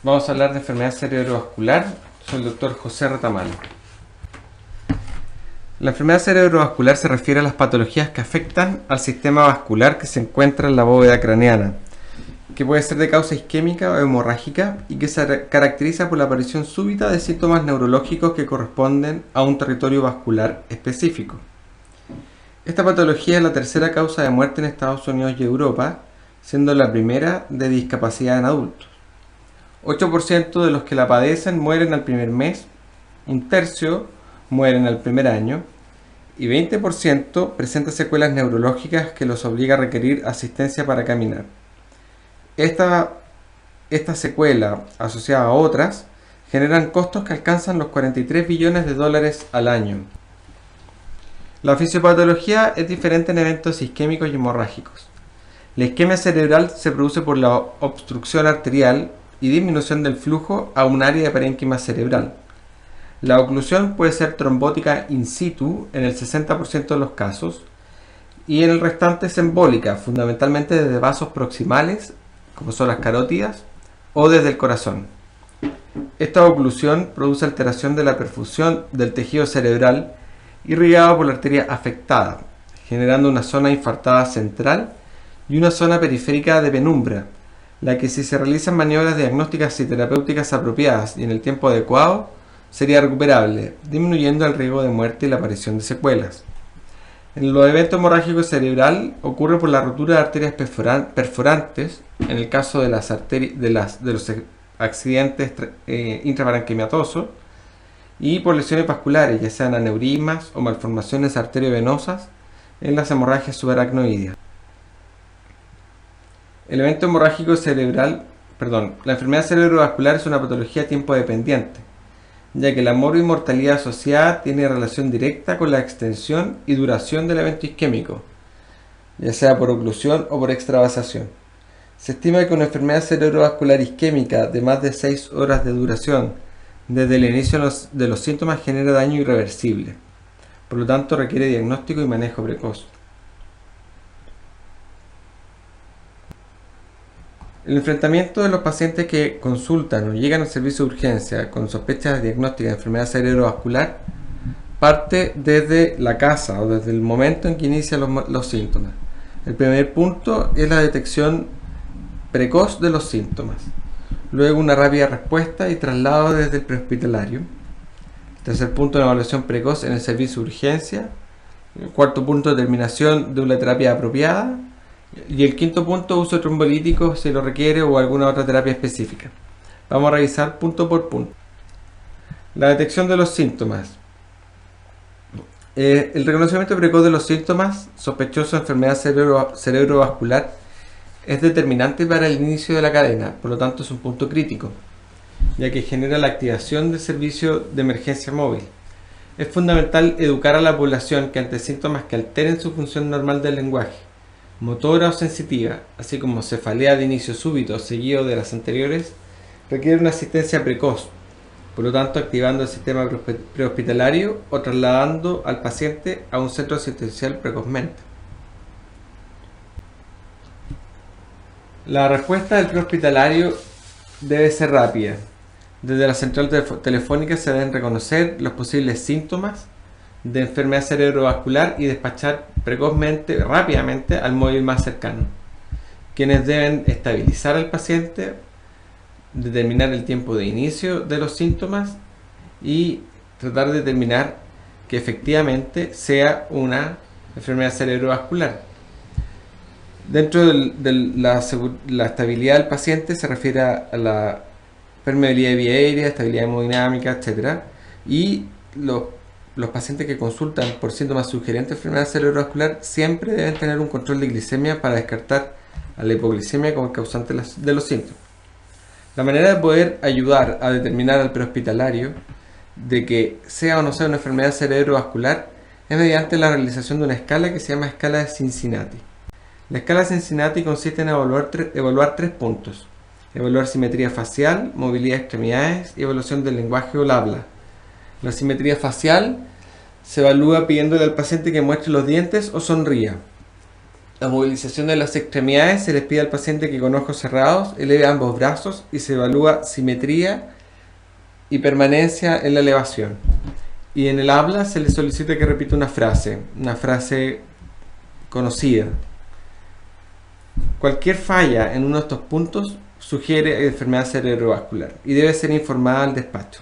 Vamos a hablar de enfermedad cerebrovascular. Soy el doctor José Retamal. La enfermedad cerebrovascular se refiere a las patologías que afectan al sistema vascular que se encuentra en la bóveda craneana, que puede ser de causa isquémica o hemorrágica y que se caracteriza por la aparición súbita de síntomas neurológicos que corresponden a un territorio vascular específico. Esta patología es la tercera causa de muerte en Estados Unidos y Europa, siendo la primera de discapacidad en adultos. 8% de los que la padecen mueren al primer mes, un tercio mueren al primer año y 20% presenta secuelas neurológicas que los obliga a requerir asistencia para caminar. Esta secuela, asociada a otras, generan costos que alcanzan los 43 billones de dólares al año. La fisiopatología es diferente en eventos isquémicos y hemorrágicos. La isquemia cerebral se produce por la obstrucción arterial y disminución del flujo a un área de parénquima cerebral. La oclusión puede ser trombótica in situ en el 60% de los casos y en el restante es embólica, fundamentalmente desde vasos proximales, como son las carótidas, o desde el corazón. Esta oclusión produce alteración de la perfusión del tejido cerebral irrigado por la arteria afectada, generando una zona infartada central y una zona periférica de penumbra, la que si se realizan maniobras diagnósticas y terapéuticas apropiadas y en el tiempo adecuado, sería recuperable, disminuyendo el riesgo de muerte y la aparición de secuelas. En los eventos hemorrágicos cerebral ocurre por la rotura de arterias perforantes, en el caso de los accidentes intraparenquimatosos, y por lesiones vasculares, ya sean aneurismas o malformaciones arteriovenosas en las hemorragias subaracnoideas. El evento hemorrágico cerebral, la enfermedad cerebrovascular es una patología tiempo dependiente, ya que la morbi-mortalidad asociada tiene relación directa con la extensión y duración del evento isquémico, ya sea por oclusión o por extravasación. Se estima que una enfermedad cerebrovascular isquémica de más de 6 horas de duración desde el inicio de los síntomas genera daño irreversible, por lo tanto requiere diagnóstico y manejo precoz. El enfrentamiento de los pacientes que consultan o llegan al servicio de urgencia con sospechas diagnósticas de enfermedad cerebrovascular parte desde la casa o desde el momento en que inician los síntomas. El primer punto es la detección precoz de los síntomas, luego una rápida respuesta y traslado desde el prehospitalario. El tercer punto, la evaluación precoz en el servicio de urgencia. El cuarto punto, determinación de una terapia apropiada. Y el quinto punto, uso de trombolíticos si lo requiere o alguna otra terapia específica. Vamos a revisar punto por punto. La detección de los síntomas. El reconocimiento precoz de los síntomas sospechosos de enfermedad cerebrovascular es determinante para el inicio de la cadena, por lo tanto es un punto crítico, ya que genera la activación del servicio de emergencia móvil. Es fundamental educar a la población que ante síntomas que alteren su función normal del lenguaje, motora o sensitiva, así como cefalea de inicio súbito seguido de las anteriores, requiere una asistencia precoz, por lo tanto activando el sistema prehospitalario o trasladando al paciente a un centro asistencial precozmente. La respuesta del prehospitalario debe ser rápida. Desde la central telefónica se deben reconocer los posibles síntomas de enfermedad cerebrovascular y despachar precozmente, rápidamente, al móvil más cercano, quienes deben estabilizar al paciente, determinar el tiempo de inicio de los síntomas y tratar de determinar que efectivamente sea una enfermedad cerebrovascular. Dentro de la estabilidad del paciente se refiere a la permeabilidad de vía aérea, estabilidad hemodinámica, etc. Y los pacientes que consultan por síntomas sugerentes de enfermedad cerebrovascular siempre deben tener un control de glicemia para descartar a la hipoglicemia como causante de los síntomas. La manera de poder ayudar a determinar al prehospitalario de que sea o no sea una enfermedad cerebrovascular es mediante la realización de una escala que se llama escala de Cincinnati. La escala de Cincinnati consiste en evaluar 3 puntos: evaluar simetría facial, movilidad de extremidades y evaluación del lenguaje o el habla. La simetría facial se evalúa pidiéndole al paciente que muestre los dientes o sonría. La movilización de las extremidades: se les pide al paciente que con ojos cerrados eleve ambos brazos y se evalúa simetría y permanencia en la elevación. Y en el habla se le solicita que repita una frase conocida. Cualquier falla en uno de estos puntos sugiere enfermedad cerebrovascular y debe ser informada al despacho.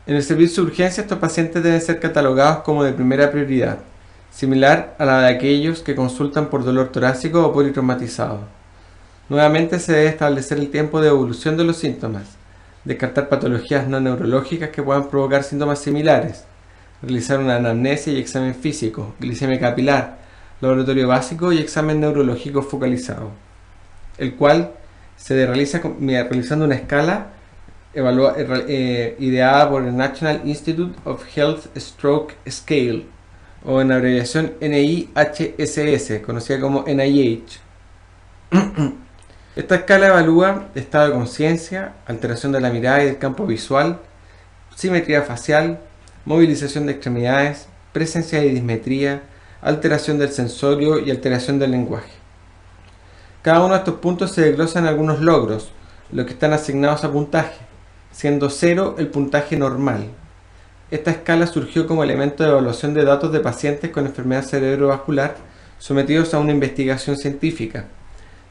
En el servicio de urgencia, estos pacientes deben ser catalogados como de primera prioridad, similar a la de aquellos que consultan por dolor torácico o politraumatizado. Nuevamente se debe establecer el tiempo de evolución de los síntomas, descartar patologías no neurológicas que puedan provocar síntomas similares, realizar una anamnesia y examen físico, glicemia capilar, laboratorio básico y examen neurológico focalizado, el cual se realiza realizando una escala ideada por el National Institute of Health Stroke Scale, o en abreviación NIHSS, conocida como NIH. Esta escala evalúa estado de conciencia, alteración de la mirada y del campo visual, simetría facial, movilización de extremidades, presencia de dismetría, alteración del sensorio y alteración del lenguaje. Cada uno de estos puntos se desglosan algunos logros, los que están asignados a puntaje, siendo 0 el puntaje normal. Esta escala surgió como elemento de evaluación de datos de pacientes con enfermedad cerebrovascular sometidos a una investigación científica.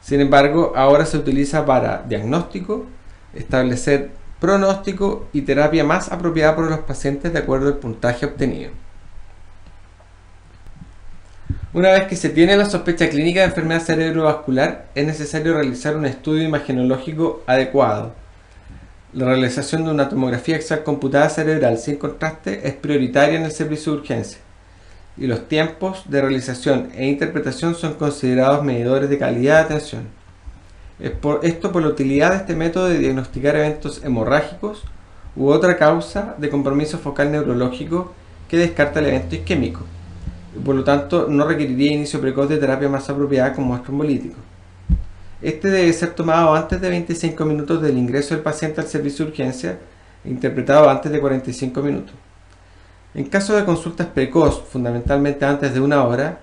Sin embargo, ahora se utiliza para diagnóstico, establecer pronóstico y terapia más apropiada para los pacientes de acuerdo al puntaje obtenido. Una vez que se tiene la sospecha clínica de enfermedad cerebrovascular, es necesario realizar un estudio imagenológico adecuado. La realización de una tomografía axial computada cerebral sin contraste es prioritaria en el servicio de urgencia, y los tiempos de realización e interpretación son considerados medidores de calidad de atención. Es por la utilidad de este método de diagnosticar eventos hemorrágicos u otra causa de compromiso focal neurológico que descarta el evento isquémico, y por lo tanto no requeriría inicio precoz de terapia más apropiada como estrombolítico. Este debe ser tomado antes de 25 minutos del ingreso del paciente al servicio de urgencia e interpretado antes de 45 minutos. En caso de consultas precoz, fundamentalmente antes de 1 hora,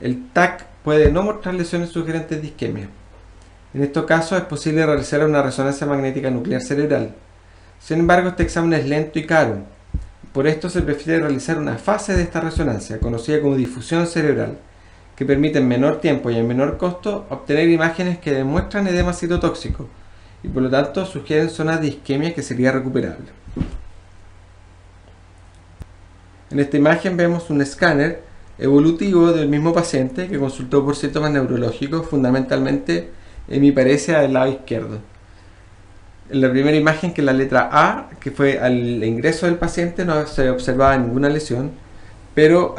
el TAC puede no mostrar lesiones sugerentes de isquemia. En estos casos es posible realizar una resonancia magnética nuclear cerebral. Sin embargo, este examen es lento y caro. Por esto se prefiere realizar una fase de esta resonancia, conocida como difusión cerebral, que permite en menor tiempo y en menor costo obtener imágenes que demuestran edema citotóxico y por lo tanto sugieren zonas de isquemia que sería recuperable. En esta imagen vemos un escáner evolutivo del mismo paciente que consultó por síntomas neurológicos, fundamentalmente hemiparesia del lado izquierdo. En la primera imagen, que es la letra A, que fue al ingreso del paciente, no se observaba ninguna lesión, pero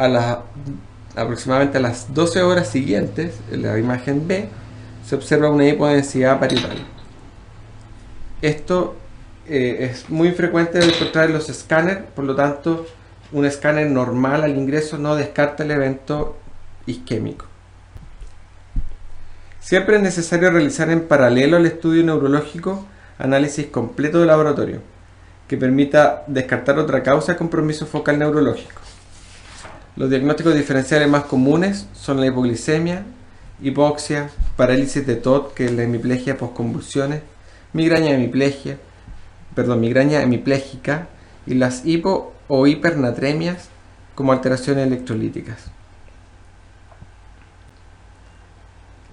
aproximadamente a las 12 horas siguientes, en la imagen B, se observa una hipodensidad parietal. Esto es muy frecuente de encontrar en los escáneres, por lo tanto, un escáner normal al ingreso no descarta el evento isquémico. Siempre es necesario realizar en paralelo al estudio neurológico análisis completo de laboratorio, que permita descartar otra causa de compromiso focal neurológico. Los diagnósticos diferenciales más comunes son la hipoglicemia, hipoxia, parálisis de TOD, que es la hemiplegia postconvulsiones, migraña hemipléjica y las hipo o hipernatremias como alteraciones electrolíticas.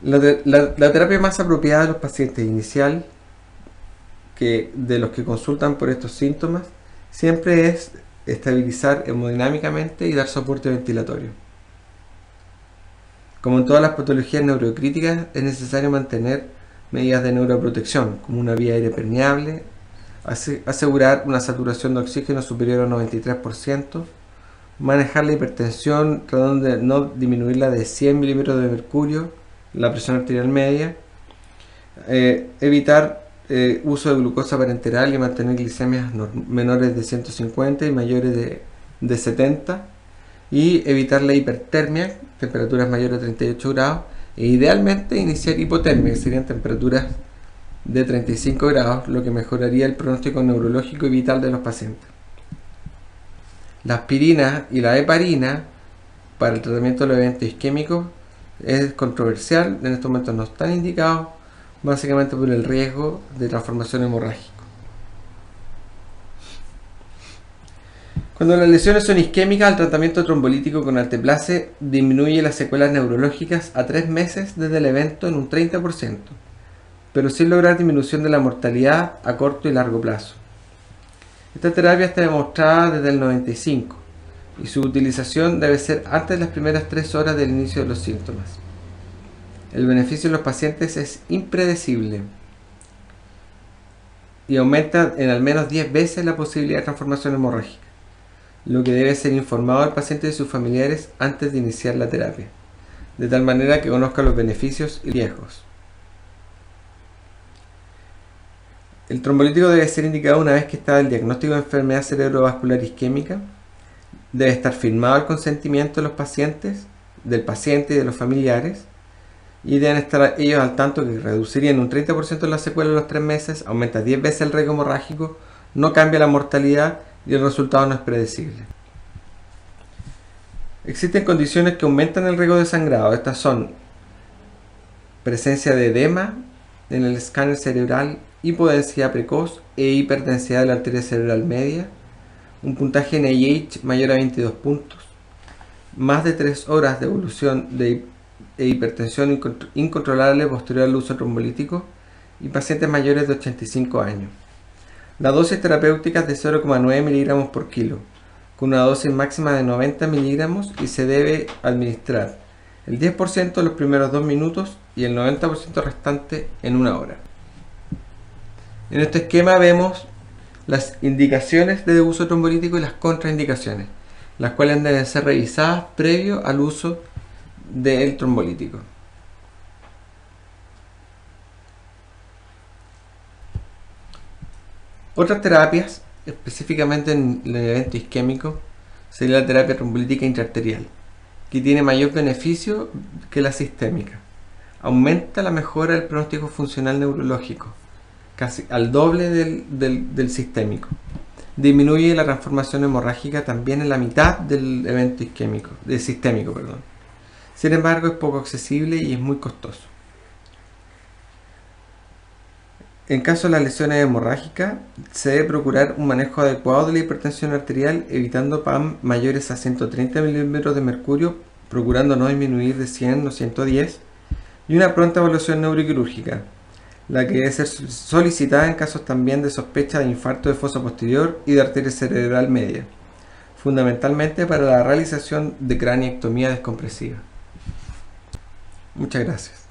La terapia más apropiada de los pacientes inicial, de los que consultan por estos síntomas, siempre es estabilizar hemodinámicamente y dar soporte ventilatorio. Como en todas las patologías neurocríticas, es necesario mantener medidas de neuroprotección, como una vía aérea permeable, asegurar una saturación de oxígeno superior al 93%, manejar la hipertensión tratando de no disminuirla de 100 milímetros de mercurio, la presión arterial media, evitar uso de glucosa parenteral y mantener glicemias menores de 150 y mayores de 70, y evitar la hipertermia, temperaturas mayores de 38 grados, e idealmente iniciar hipotermia, que serían temperaturas de 35 grados, lo que mejoraría el pronóstico neurológico y vital de los pacientes. La aspirina y la heparina para el tratamiento de los eventos isquémicos es controversial, en estos momentos no están indicados, básicamente por el riesgo de transformación hemorrágica. Cuando las lesiones son isquémicas, el tratamiento trombolítico con alteplase disminuye las secuelas neurológicas a 3 meses desde el evento en un 30%, pero sin lograr disminución de la mortalidad a corto y largo plazo. Esta terapia está demostrada desde el 95 y su utilización debe ser antes de las primeras 3 horas del inicio de los síntomas. El beneficio en los pacientes es impredecible y aumenta en al menos 10 veces la posibilidad de transformación hemorrágica, lo que debe ser informado al paciente y sus familiares antes de iniciar la terapia, de tal manera que conozca los beneficios y riesgos. El trombolítico debe ser indicado una vez que está el diagnóstico de enfermedad cerebrovascular isquémica. Debe estar firmado el consentimiento de los pacientes, del paciente y de los familiares, y deben estar ellos al tanto que reducirían un 30% las secuelas en los 3 meses, aumenta 10 veces el riesgo hemorrágico, no cambia la mortalidad y el resultado no es predecible. Existen condiciones que aumentan el riesgo de sangrado. Estas son presencia de edema en el escáner cerebral, hipodensidad precoz e hiperdensidad de la arteria cerebral media, un puntaje en AH mayor a 22 puntos, más de 3 horas de evolución de hipertensión incontrolable posterior al uso trombolítico y pacientes mayores de 85 años. La dosis terapéutica es de 0,9 mg por kilo, con una dosis máxima de 90 mg y se debe administrar el 10% en los primeros 2 minutos y el 90% restante en 1 hora. En este esquema vemos las indicaciones de uso trombolítico y las contraindicaciones, las cuales deben ser revisadas previo al uso del trombolítico. Otras terapias, específicamente en el evento isquémico, sería la terapia trombolítica intraarterial, que tiene mayor beneficio que la sistémica. Aumenta la mejora del pronóstico funcional neurológico, casi al doble del sistémico. Disminuye la transformación hemorrágica también en la mitad del evento sistémico. Sin embargo, es poco accesible y es muy costoso. En caso de las lesiones hemorrágicas, se debe procurar un manejo adecuado de la hipertensión arterial, evitando PAM mayores a 130 milímetros de mercurio, procurando no disminuir de 100 o 110, y una pronta evaluación neuroquirúrgica, la que debe ser solicitada en casos también de sospecha de infarto de fosa posterior y de arteria cerebral media, fundamentalmente para la realización de craniectomía descompresiva. Muchas gracias.